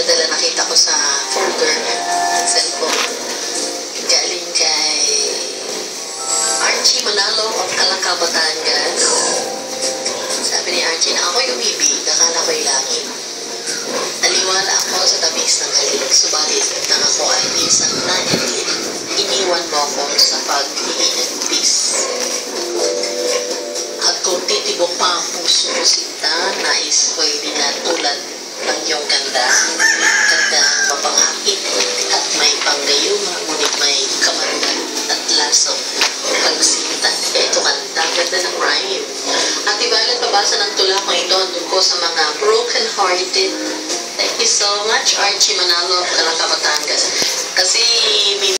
dala nakita ko sa folder ng cellphone. Galing kay Archie Manalo of Calaca, Batangas. Sabi ni Archie na ako'y umibig, akala ko'y langit. Naliwala ako sa tabis ng halik, subalit nang ako ay minsan naintin. Iniwan mo ako sa paghingi ng peace. At kung titibok pa ang puso ko sinta, nais ko'y dinatulad ng iyong ganda. Ganda ang mapangakit at may panggayuma, ngunit may kamandag at lasong pagsinta. Ito kanta, ganda ng rhyme. At ibalat pabasa ng tula ko ito, andun ko sa mga broken-hearted. Thank you so much, Archie Manalo of Calaca.